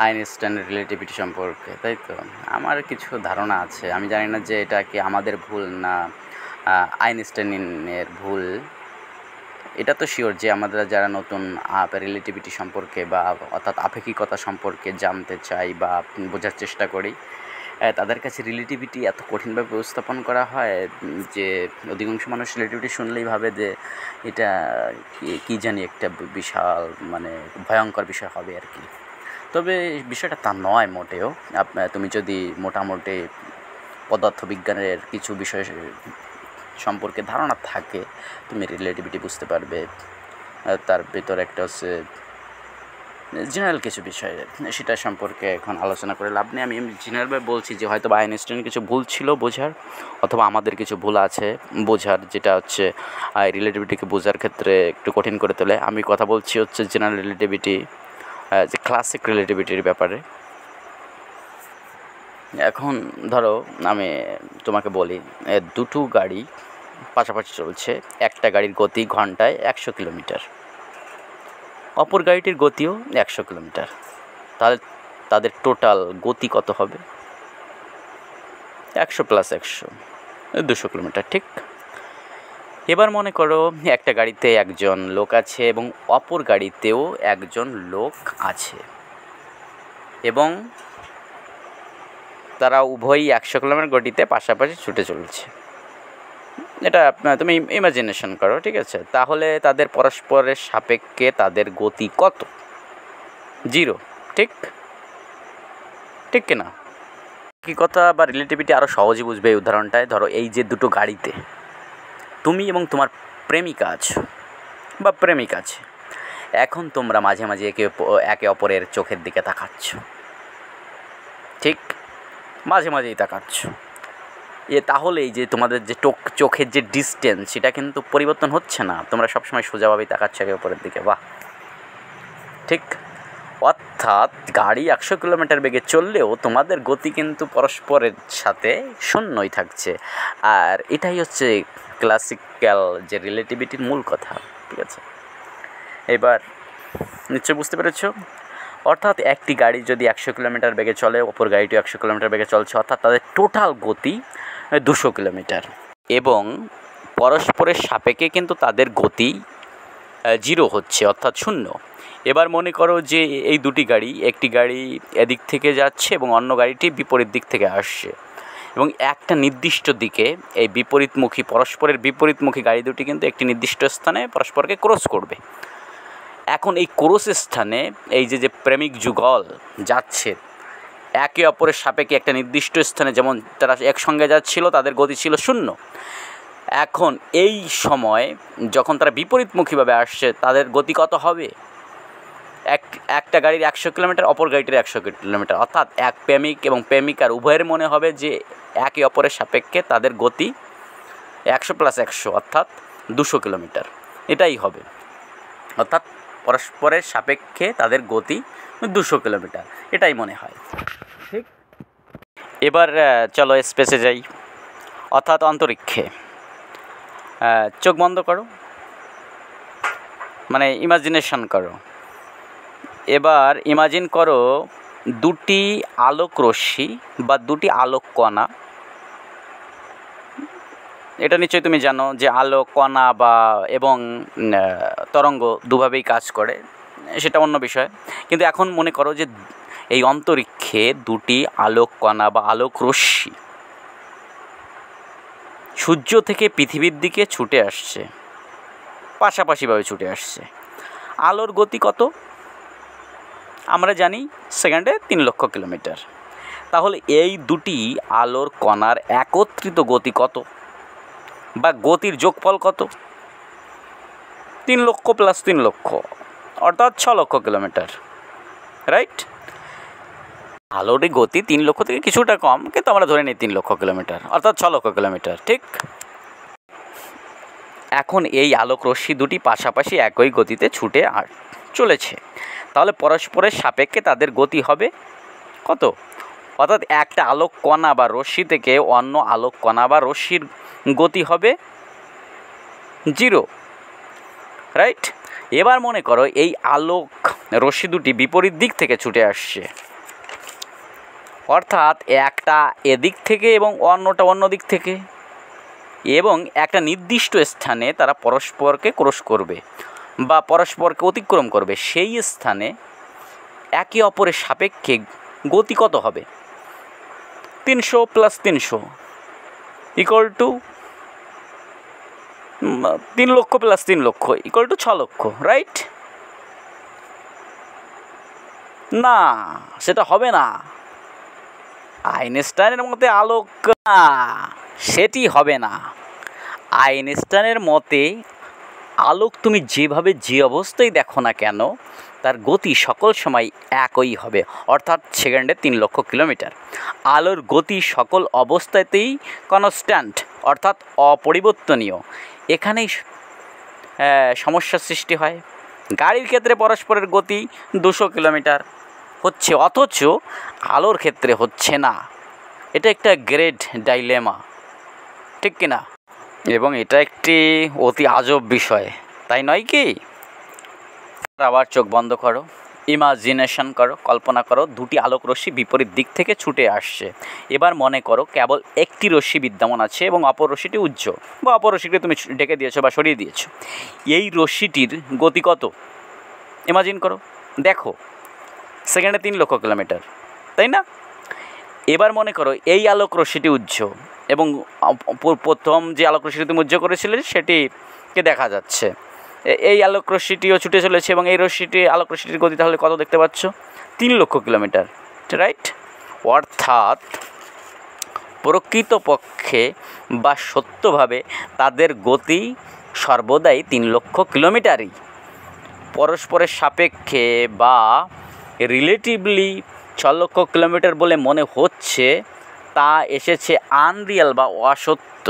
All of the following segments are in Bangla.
আইনস্টাইন রিলেটিভিটি সম্পর্কে, তাই তো? আমার কিছু ধারণা আছে। আমি জানি না যে এটা কি আমাদের ভুল না আইনস্টাইনের ভুল। এটা তো শিওর যে আমরা যারা নতুন রিলেটিভিটি সম্পর্কে বা অর্থাৎ আপেক্ষিকতা সম্পর্কে জানতে চাই বা বোঝার চেষ্টা করি, তাদের কাছে রিলেটিভিটি এত কঠিনভাবে উপস্থাপন করা হয় যে অধিকাংশ মানুষ রিলেটিভিটি শুনলেই ভাবে যে এটা কী জানি একটা বিশাল মানে ভয়ঙ্কর বিষয় হবে আর কি। তবে বিষয়টা তা নয় মোটেও। তুমি যদি মোটামুটি পদার্থবিজ্ঞানের কিছু বিষয় সম্পর্কে ধারণা থাকে, তুমি রিলেটিভিটি বুঝতে পারবে। তার ভিতরে একটা হচ্ছে জেনারেল কিছু বিষয়, সেটা সম্পর্কে এখন আলোচনা করে লাভ নেই। আমি জেনারেলভাবে বলছি যে হয়তো বা আইনস্টাইনের কিছু ভুল ছিল বোঝার, অথবা আমাদের কিছু ভুল আছে বোঝার, যেটা হচ্ছে রিলেটিভিটিকে বোঝার ক্ষেত্রে একটু কঠিন করে তোলে। আমি কথা বলছি হচ্ছে জেনারেল রিলেটিভিটি, যে ক্লাসিক রিলেটিভিটির ব্যাপারে। এখন ধরো আমি তোমাকে বলি, দুটো গাড়ি পাশাপাশি চলছে। একটা গাড়ির গতি ঘন্টায় 100 কিলোমিটার, অপর গাড়িটির গতিও 100 কিলোমিটার। তাহলে তাদের টোটাল গতি কত হবে? 100 + 100 200 কিলোমিটার, ঠিক? এবার মনে করো একটা গাড়িতে একজন লোক আছে এবং অপর গাড়িতেও একজন লোক আছে, এবং তারা উভয়ই 100 কিলোমিটার গতিতে পাশাপাশি ছুটে চলছে। এটা তুমি ইমাজিনেশন করো, ঠিক আছে? তাহলে তাদের পরস্পরের সাপেক্ষে তাদের গতি কত? 0, ঠিক? ঠিক কিনা? কি কথা বা রিলেটিভিটি আরও সহজে বুঝবে এই উদাহরণটায়। ধরো এই যে দুটো গাড়িতে তুমি এবং তোমার প্রেমিকা আছো বা প্রেমিক আছে। এখন তোমরা মাঝে মাঝে একে অপরের চোখের দিকে তাকাচ্ছ, ঠিক? মাঝে মাঝেই তাকাচ্ছ। তাহলে এই যে তোমাদের যে চোখের যে ডিস্টেন্স, সেটা কিন্তু পরিবর্তন হচ্ছে না। তোমরা সবসময় সোজাভাবেই তাকাচ্ছ একে অপরের দিকে, বাহ, ঠিক? অর্থাৎ গাড়ি 100 কিলোমিটার বেগে চললেও তোমাদের গতি কিন্তু পরস্পরের সাথে শূন্যই থাকছে। আর এটাই হচ্ছে ক্লাসিক্যাল যে রিলেটিভিটির মূল কথা, ঠিক আছে? এবার নিশ্চয়ই বুঝতে পেরেছ। অর্থাৎ একটি গাড়ি যদি 100 কিলোমিটার বেগে চলে, অপর গাড়িটিও 100 কিলোমিটার বেগে চলছে, অর্থাৎ তাদের টোটাল গতি 200 কিলোমিটার, এবং পরস্পরের সাপেক্ষে কিন্তু তাদের গতি 0 হচ্ছে, অর্থাৎ 0। এবার মনে করো যে এই দুটি গাড়ি, একটি গাড়ি এদিক থেকে যাচ্ছে এবং অন্য গাড়িটি বিপরীত দিক থেকে আসছে, এবং একটা নির্দিষ্ট দিকে এই পরস্পরের বিপরীতমুখী গাড়ি দুটি কিন্তু একটি নির্দিষ্ট স্থানে পরস্পরকে ক্রস করবে। এখন এই ক্রস স্থানে এই যে প্রেমিক যুগল যাচ্ছে একে অপরের সাপেক্ষে একটা নির্দিষ্ট স্থানে, যেমন তারা একসঙ্গে যাচ্ছিল, তাদের গতি ছিল 0। এখন এই সময় যখন তারা বিপরীতমুখীভাবে আসছে, তাদের গতি কত হবে? একটা গাড়ির 100 কিলোমিটার, অপর গাড়িটির 100 কিলোমিটার, অর্থাৎ এক প্রেমিক এবং প্রেমিকার উভয়ের মনে হবে যে একে অপরের সাপেক্ষে তাদের গতি 100 + 100 অর্থাৎ 200 কিলোমিটার। এটাই হবে, অর্থাৎ পরস্পরের সাপেক্ষে তাদের গতি 200 কিলোমিটার, এটাই মনে হয়, ঠিক? এবার চলো স্পেসে যাই, অর্থাৎ অন্তরিক্ষে। চোখ বন্ধ করো, মানে ইমাজিনেশন করো। এবার ইমাজিন করো দুটি আলোক রশ্মি বা দুটি আলোক কণা। এটা নিশ্চয়ই তুমি জানো যে আলোক কণা এবং তরঙ্গ দুভাবেই কাজ করে, সেটা অন্য বিষয়। কিন্তু এখন মনে করো যে এই অন্তরিক্ষে দুটি আলোক কণা বা আলোক রশ্মি সূর্য থেকে পৃথিবীর দিকে ছুটে আসছে, পাশাপাশিভাবে ছুটে আসছে। আলোর গতি কত? আমরা জানি সেকেন্ডে 3 লক্ষ কিলোমিটার। তাহলে এই দুটি আলোর কণার একত্রিত গতি কত, বা গতির যোগফল কত? 3 লক্ষ + 3 লক্ষ অর্থাৎ 6 লক্ষ কিলোমিটার, রাইট? আলোর গতি 3 লক্ষ থেকে কিছুটা কম, কিন্তু আমরা ধরে নিই 3 লক্ষ কিলোমিটার, অর্থাৎ 6 লক্ষ কিলোমিটার, ঠিক? এখন এই আলোক রশ্মি দুটি পাশাপাশি একই গতিতে ছুটে চলেছে, তাহলে পরস্পরের সাপেক্ষে তাদের গতি হবে কত? অর্থাৎ একটা আলোক কণা বা রশ্মি থেকে অন্য আলোক কণা বা রশ্মির গতি হবে 0, রাইট? এবার মনে করো এই আলোক রশ্মি দুটি বিপরীত দিক থেকে ছুটে আসছে, অর্থাৎ একটা এদিক থেকে এবং অন্যটা অন্য দিক থেকে, এবং একটা নির্দিষ্ট স্থানে তারা পরস্পরকে ক্রস করবে বা পরস্পরকে অতিক্রম করবে। সেই স্থানে একে অপরের সাপেক্ষে গতি কত হবে? 300 + 300 = 3 লক্ষ + 3 লক্ষ = 6 লক্ষ, রাইট? না, সেটা হবে না। আইনস্টাইনের মতে আলোক না, সেটি হবে না। আইনস্টাইনের মতে আলোক তুমি যেভাবে যে অবস্থায় দেখো না কেন, তার গতি সকল সময় একই হবে, অর্থাৎ সেকেন্ডে 3 লক্ষ কিলোমিটার। আলোর গতি সকল অবস্থাতেই কনস্ট্যান্ট, অর্থাৎ অপরিবর্তনীয়। এখানেই সমস্যার সৃষ্টি হয়। গাড়ির ক্ষেত্রে পরস্পরের গতি 200 কিলোমিটার হচ্ছে, অথচ আলোর ক্ষেত্রে হচ্ছে না। এটা একটা গ্রেট ডাইলেমা, ঠিক কিনা? এবং এটা একটি অতি আজব বিষয়, তাই নয় কি? আবার চোখ বন্ধ করো, ইমাজিনেশন করো, কল্পনা করো দুটি আলোক রশ্মি বিপরীত দিক থেকে ছুটে আসছে। এবার মনে করো কেবল একটি রশ্মি বিদ্যমান আছে এবং অপর রশ্মিটি উজ্জ্বল, বা অপর রশ্মিকে তুমি ঢেকে দিয়েছো বা সরিয়ে দিয়েছো। এই রশ্মিটির গতি কত? ইমাজিন করো, দেখো, সেকেন্ডে 3 লক্ষ কিলোমিটার, তাই না? এবার মনে করো এই আলোক রশ্মিটি উজ্জ্বল এবং প্রথম যে আলোক রশ্মিটি তুমি উজ্জ্বল করেছিলে সেটিকে দেখা যাচ্ছে। এই আলোক রশ্মিটিও ছুটে চলেছে এবং এই আলোক রশ্মিটির গতি তাহলে কত দেখতে পাচ্ছ? 3 লক্ষ কিলোমিটার, রাইট? অর্থাৎ প্রকৃতপক্ষে বা সত্যভাবে তাদের গতি সর্বদাই 3 লক্ষ কিলোমিটারই। পরস্পরের সাপেক্ষে বা রিলেটিভলি 6 লক্ষ কিলোমিটার বলে মনে হচ্ছে, তা এসেছে আনরিয়াল বা অসত্য।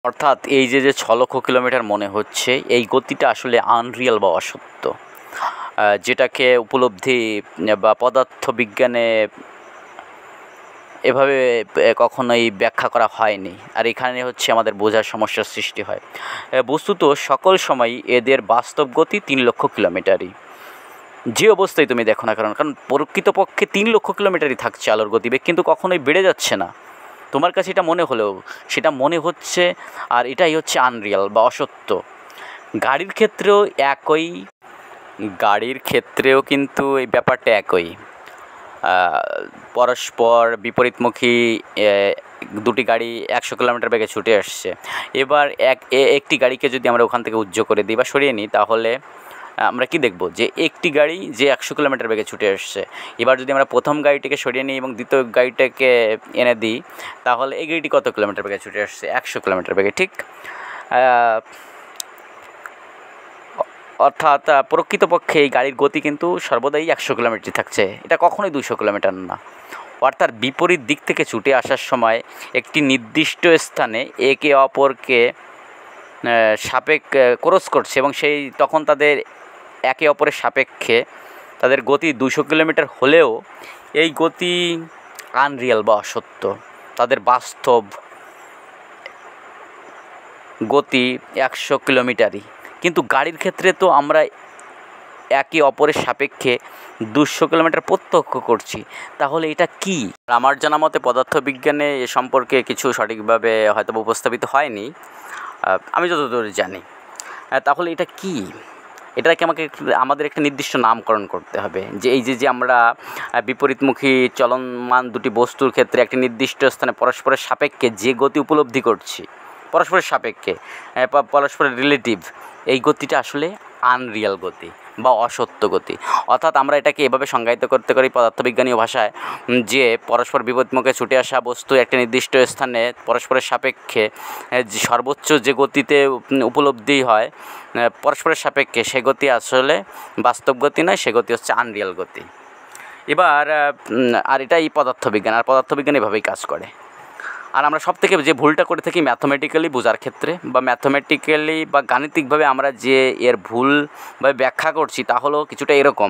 অর্থাৎ এই যে 6 লক্ষ কিলোমিটার মনে হচ্ছে, এই গতিটা আসলে আনরিয়াল বা অসত্য, যেটাকে উপলব্ধি বা পদার্থবিজ্ঞানে এভাবে কখনোই ব্যাখ্যা করা হয়নি। আর এখানে হচ্ছে আমাদের বোঝার সমস্যার সৃষ্টি হয়। বস্তুত সকল সময় এদের বাস্তব গতি 3 লক্ষ কিলোমিটারই, যে অবস্থায় তুমি দেখো না কারণ প্রকৃতপক্ষে 3 লক্ষ কিলোমিটারই থাকছে আলোর গতিবেগ, কিন্তু কখনোই বেড়ে যাচ্ছে না। তোমার কাছে এটা মনে হলেও সেটা মনে হচ্ছে, আর এটাই হচ্ছে আনরিয়াল বা অসত্য। গাড়ির ক্ষেত্রেও কিন্তু এই ব্যাপারটা একই। পরস্পর বিপরীতমুখী দুটি গাড়ি 100 কিলোমিটার বেগে ছুটে আসছে। এবার একটি গাড়িকে যদি আমরা ওখান থেকে উজ্জ্বল করে দিই বা সরিয়ে নিই, তাহলে আমরা কি দেখব? যে একটি গাড়ি যে 100 কিলোমিটার বেগে ছুটে আসছে। এবার যদি আমরা প্রথম গাড়িটিকে সরিয়ে নিই এবং দ্বিতীয় গাড়িটাকে এনে দিই, তাহলে এই গাড়িটি কত কিলোমিটার বেগে ছুটে আসছে? 100 কিলোমিটার বেগে, ঠিক? অর্থাৎ প্রকৃতপক্ষে এই গাড়ির গতি কিন্তু সর্বদাই 100 কিলোমিটার থাকছে, এটা কখনোই 200 কিলোমিটার না। অর্থাৎ বিপরীত দিক থেকে ছুটে আসার সময় একটি নির্দিষ্ট স্থানে একে অপরকে ক্রস করছে এবং তখন তাদের একে অপরের সাপেক্ষে তাদের গতি 200 কিলোমিটার হলেও এই গতি আনরিয়াল বা অসত্য। তাদের বাস্তব গতি 100 কিলোমিটারই। কিন্তু গাড়ির ক্ষেত্রে তো আমরা একে অপরের সাপেক্ষে 200 কিলোমিটার প্রত্যক্ষ করছি, তাহলে এটা কি? আমার জানা মতে পদার্থবিজ্ঞানে এ সম্পর্কে কিছু সঠিকভাবে হয়তো উপস্থাপিত হয়নি, আমি যতদূর জানি। তাহলে এটা কি? এটাকে আমাদের একটা নির্দিষ্ট নামকরণ করতে হবে, যে এই যে আমরা বিপরীতমুখী চলমান দুটি বস্তুর ক্ষেত্রে একটি নির্দিষ্ট স্থানে পরস্পরের সাপেক্ষে যে গতি উপলব্ধি করছি, পরস্পরের সাপেক্ষে পরস্পরের রিলেটিভ, এই গতিটা আসলে আনরিয়াল গতি বা অসত্য গতি। অর্থাৎ আমরা এটাকে এভাবে সংজ্ঞায়িত করতে পারি পদার্থবিজ্ঞানীয় ভাষায়, যে পরস্পর বিপরীতমুখে ছুটে আসা বস্তু একটি নির্দিষ্ট স্থানে পরস্পরের সাপেক্ষে সর্বোচ্চ যে গতিতে উপলব্ধি হয় পরস্পরের সাপেক্ষে, সে গতি আসলে বাস্তব গতি নয়, সে গতি হচ্ছে আনরিয়াল গতি। এবার আর এটাই পদার্থবিজ্ঞান, আর পদার্থবিজ্ঞান এভাবেই কাজ করে। আর আমরা সবথেকে যে ভুলটা করে থাকি ম্যাথমেটিক্যালি বোঝার ক্ষেত্রে বা ম্যাথমেটিক্যালি বা গাণিতিকভাবে আমরা যে এর ভুলভাবে ব্যাখ্যা করছি, তা হলো কিছুটা এরকম।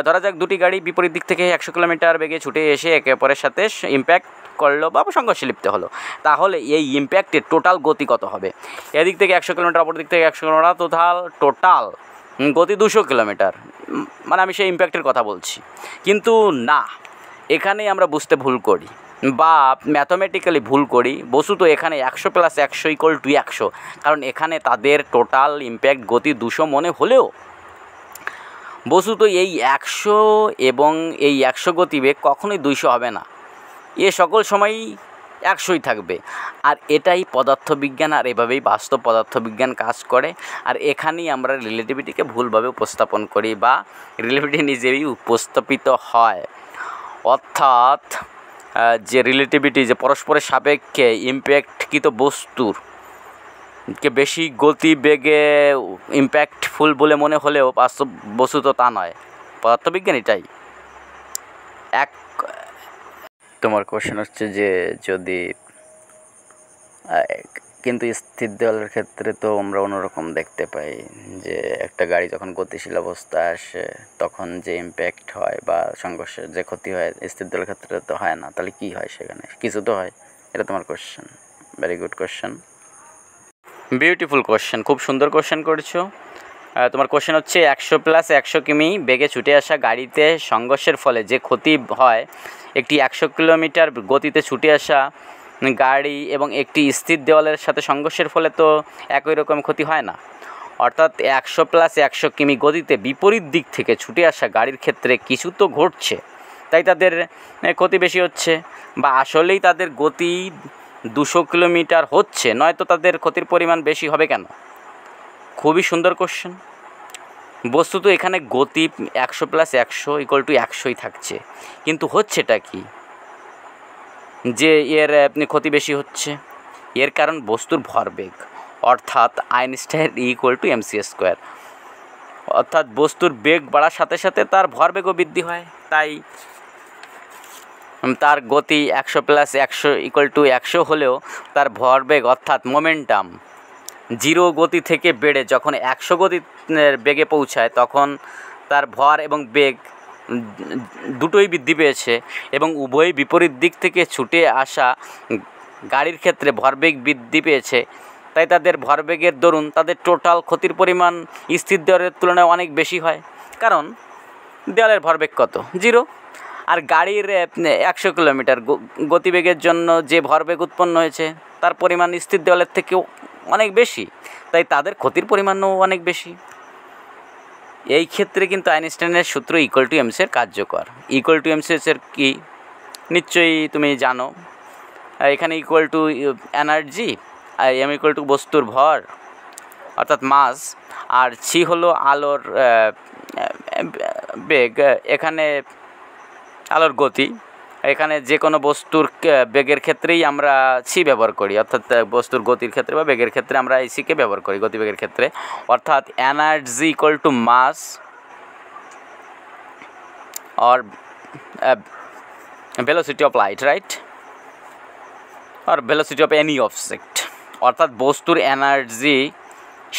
ধরা যাক দুটি গাড়ি বিপরীত দিক থেকে 100 কিলোমিটার বেগে ছুটে এসে একে অপরের সাথে ইম্প্যাক্ট করলো বা সংঘর্ষে লিপ্ত হলো, তাহলে এই ইম্প্যাক্টের টোটাল গতি কত হবে? এদিক থেকে 100 কিলোমিটার, অপর দিক থেকে 100 কিলোমিটার, টোটাল গতি 200 কিলোমিটার, মানে আমি সেই ইম্প্যাক্টের কথা বলছি। কিন্তু না, এখানেই আমরা বুঝতে ভুল করি বা ম্যাথমেটিক্যালি ভুল করি। বস্তুত এখানে 100 + 100 = 100, কারণ এখানে তাদের টোটাল ইম্প্যাক্ট গতি 200 মনে হলেও বস্তুত এই 100 এবং এই 100 গতিবেগ কখনোই 200 হবে না, এ সকল সময়ই 100ই থাকবে। আর এটাই পদার্থবিজ্ঞান, আর এভাবেই বাস্তব পদার্থবিজ্ঞান কাজ করে। আর এখানেই আমরা রিলেটিভিটিকে ভুলভাবে উপস্থাপন করি বা রিলেটিভিটি নিজেই উপস্থাপিত হয়। অর্থাৎ যে রিলেটিভিটি, যে পরস্পরের সাপেক্ষে ইম্প্যাক্টকৃত বস্তুর কে বেশি গতিবেগে ইম্প্যাক্টফুল বলে মনে হলেও বাস্তব বস্তুত তা নয়। পদার্থবিজ্ঞান এটাই। তোমার কোশ্চেন হচ্ছে যে যদি কিন্তু স্থির দেওয়ালের ক্ষেত্রে তো আমরা অন্যরকম দেখতে পাই, যে একটা গাড়ি যখন গতিশীল অবস্থায় আসে তখন যে ইম্প্যাক্ট হয় বা সংঘর্ষের যে ক্ষতি হয়, স্থির দেওয়ালের ক্ষেত্রে তো হয় না। তাহলে কী হয় সেখানে? কিছু তো হয়। এটা তোমার question. Very good question, beautiful question, খুব সুন্দর কোশ্চেন করেছো। তোমার কোশ্চেন হচ্ছে 100 + 100 কিমি বেগে ছুটে আসা গাড়িতে সংঘর্ষের ফলে যে ক্ষতি হয়, একটি 100 কিলোমিটার গতিতে ছুটে আসা গাড়ি এবং একটি স্থির দেওয়ালের সাথে সংঘর্ষের ফলে তো একই রকম ক্ষতি হয় না। অর্থাৎ 100 + 100 কিমি গতিতে বিপরীত দিক থেকে ছুটে আসা গাড়ির ক্ষেত্রে কিছু তো ঘটছে, তাই তাদের ক্ষতি বেশি হচ্ছে। বা আসলেই তাদের গতি 200 কিলোমিটার হচ্ছে, নয়তো তাদের ক্ষতির পরিমাণ বেশি হবে কেন? খুবই সুন্দর কোশ্চেন। বস্তুত এখানে গতি 100 + 100 = 100ই থাকছে, কিন্তু হচ্ছেটা কি যে এর ক্ষতি বেশি হচ্ছে? এর কারণ বস্তুর ভরবেগ, অর্থাৎ আইনস্টাইন = mc²। অর্থাৎ বস্তুর বেগ বাড়ার সাথে সাথে তার ভরবেগও বৃদ্ধি হয়, তাই তার গতি 100 + 100 = 100 হলেও তার ভরবেগ অর্থাৎ মোমেন্টাম 0 গতি থেকে বেড়ে যখন 100 গতির বেগে পৌঁছায়, তখন তার ভর এবং বেগ দুটোই বৃদ্ধি পেয়েছে এবং উভয়ই বিপরীত দিক থেকে ছুটে আসা গাড়ির ক্ষেত্রে ভরবেগ বৃদ্ধি পেয়েছে। তাই তাদের ভরবেগের দরুন তাদের টোটাল ক্ষতির পরিমাণ স্থির দেওয়ালের তুলনায় অনেক বেশি হয়, কারণ দেওয়ালের ভরবেগ কত? 0। আর গাড়ির 100 কিলোমিটার গতিবেগের জন্য যে ভরবেগ উৎপন্ন হয়েছে তার পরিমাণ স্থির দেওয়ালের থেকেও অনেক বেশি, তাই তাদের ক্ষতির পরিমাণও অনেক বেশি। এই ক্ষেত্রে কিন্তু আইনস্টাইনের সূত্র =mc কার্যকর। =mc কি নিশ্চয়ই তুমি জানো। এখানে এনার্জি, আর m বস্তুর ভর অর্থাৎ মাস, আর c হলো আলোর বেগ, এখানে আলোর গতি। এখানে যে কোনো বস্তুর বেগের ক্ষেত্রেই আমরা সি ব্যবহার করি, অর্থাৎ বস্তুর গতির ক্ষেত্রে বা বেগের ক্ষেত্রে আমরা এই সিকে ব্যবহার করি গতিবেগের ক্ষেত্রে। অর্থাৎ energy mass or velocity of light, right? or velocity of any object। অর্থাৎ বস্তুর এনার্জি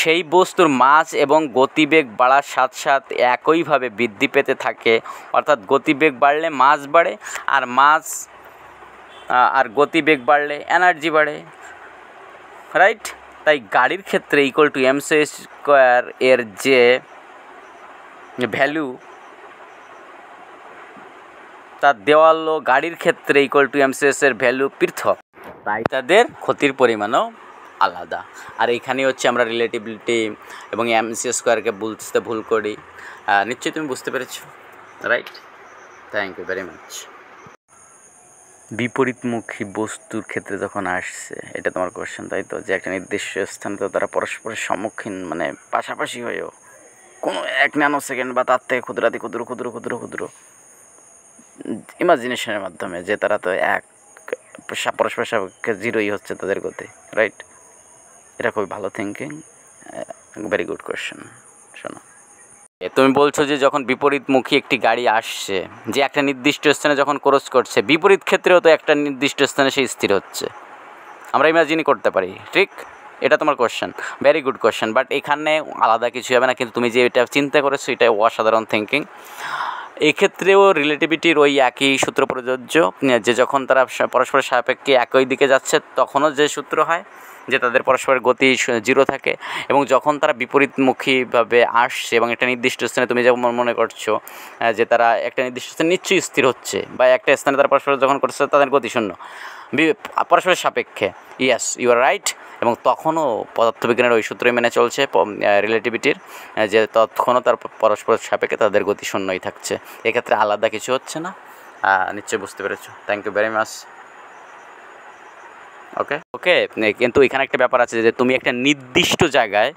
সেই বস্তুর মাস এবং গতিবেগ বাড়ার সাথে সাথে একইভাবে বৃদ্ধি পেতে থাকে। অর্থাৎ গতিবেগ বাড়লে মাস বাড়ে, আর মাস আর গতিবেগ বাড়লে এনার্জি বাড়ে, রাইট? তাই গাড়ির ক্ষেত্রে =mc² এর যে ভ্যালু তার দেওয়াল ও গাড়ির ক্ষেত্রে =mc² এর ভ্যালু পৃথক, তাই তাদের ক্ষতির পরিমাণও আলাদা। আর এইখানে হচ্ছে আমরা রিলেটিভিটি এবং mc²কে বুঝতে ভুল করি। নিশ্চয়ই তুমি বুঝতে পেরেছো, right? Thank you very much. বিপরীতমুখী বস্তুর ক্ষেত্রে যখন আসছে, এটা তোমার কোশ্চেন, তাই তো? যে একটা নির্দিষ্ট স্থানে তো তারা পরস্পরের সম্মুখীন, মানে পাশাপাশি হয়েও কোনো 1 ন্যানো সেকেন্ড বা তার থেকে ক্ষুদ্রাতি ক্ষুদ্র ক্ষুদ্র ক্ষুদ্র ক্ষুদ্র ইমাজিনেশনের মাধ্যমে, যে তারা তো পরস্পরের সাপেক্ষে 0ই হচ্ছে তাদের গতি, রাইট? এটা খুবই ভালো থিঙ্কিং, ভেরি গুড কোশ্চেন। শোনো, তুমি বলছো যে যখন বিপরীতমুখী একটি গাড়ি আসছে, যে একটা নির্দিষ্ট স্থানে যখন ক্রস করছে, বিপরীত ক্ষেত্রেও তো একটা নির্দিষ্ট স্থানে সে স্থির হচ্ছে, আমরা ইমাজিনই করতে পারি, ঠিক? এটা তোমার question, very good question. But এখানে আলাদা কিছু হবে না, কিন্তু তুমি যে এটা চিন্তা করেছো এটা অসাধারণ থিঙ্কিং। এক্ষেত্রেও রিলেটিভিটির ওই একই সূত্র প্রযোজ্য, যে যখন তারা পরস্পরের সাপেক্ষে একই দিকে যাচ্ছে তখনও যে সূত্র হয়, যে তাদের পরস্পরের গতি জিরো থাকে, এবং যখন তারা বিপরীতমুখীভাবে আসছে এবং একটা নির্দিষ্ট স্থানে তুমি যেমন মনে করছো যে তারা একটা নির্দিষ্ট স্থানে নিশ্চয়ই স্থির হচ্ছে, বা একটা স্থানে তারা পরস্পর যখন করছে তাদের গতি শূন্য পরস্পরের সাপেক্ষে, ইয়েস ইউ আর রাইট। এবং তখনও পদার্থবিজ্ঞানের ওই সূত্রই মেনে চলছে রিলেটিভিটির, যে তখনও তার পরস্পরের সাপেক্ষে তাদের গতি শূন্যই থাকছে, এক্ষেত্রে আলাদা কিছু হচ্ছে না। নিশ্চয়ই বুঝতে পেরেছো। Thank you very much. Okay okay, কিন্তু এখানে একটা ব্যাপার আছে যে তুমি একটা নির্দিষ্ট জায়গায়,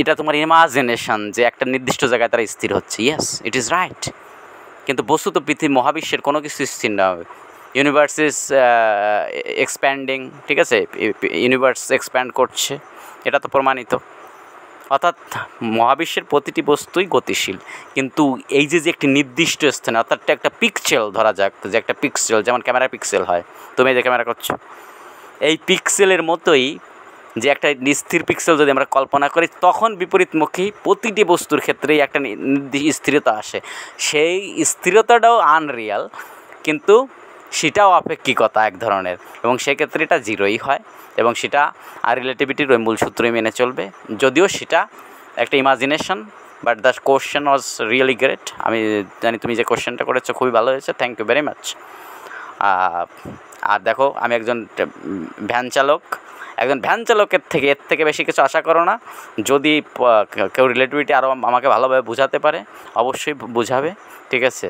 এটা তোমার ইমাজিনেশন যে একটা নির্দিষ্ট জায়গায় তারা স্থির হচ্ছে, ইয়েস ইট ইজ রাইট, কিন্তু বস্তুত পৃথিবী মহাবিশ্বের কোনো কিছু স্থির না হবে। ইউনিভার্স ইজ এক্সপ্যান্ডিং, ঠিক আছে, ইউনিভার্স এক্সপ্যান্ড করছে, এটা তো প্রমাণিত। অর্থাৎ মহাবিশ্বের প্রতিটি বস্তুই গতিশীল, কিন্তু এই যে একটি নির্দিষ্ট স্থানে, অর্থাৎ একটা পিক্সেল ধরা যাক, যে একটা পিক্সেল যেমন ক্যামেরা পিক্সেল হয়, তুমি যে ক্যামেরা করছো, এই পিক্সেলের মতোই যে একটা স্থির পিক্সেল যদি আমরা কল্পনা করি, তখন বিপরীতমুখী প্রতিটি বস্তুর ক্ষেত্রেই একটা স্থিরতা আসে। সেই স্থিরতাটাও আনরিয়াল, কিন্তু সেটাও আপেক্ষিকতা এক ধরনের, এবং সেক্ষেত্রে এটা জিরোই হয়, এবং সেটা আর রিলেটিভিটির ওই মূল সূত্রই মেনে চলবে, যদিও সেটা একটা imagination, but the question was really great. আমি জানি তুমি যে কোশ্চেনটা করেছো খুবই ভালো হয়েছে, থ্যাংক ইউ ভেরি মাচ। আর দেখো, আমি একজন ভ্যান চালক, একজন ভ্যান চালকের থেকে এর থেকে বেশি কিছু আশা করো না। যদি কেউ রিলেটিভিটি আরও আমাকে ভালোভাবে বোঝাতে পারে, অবশ্যই বোঝাবে, ঠিক আছে।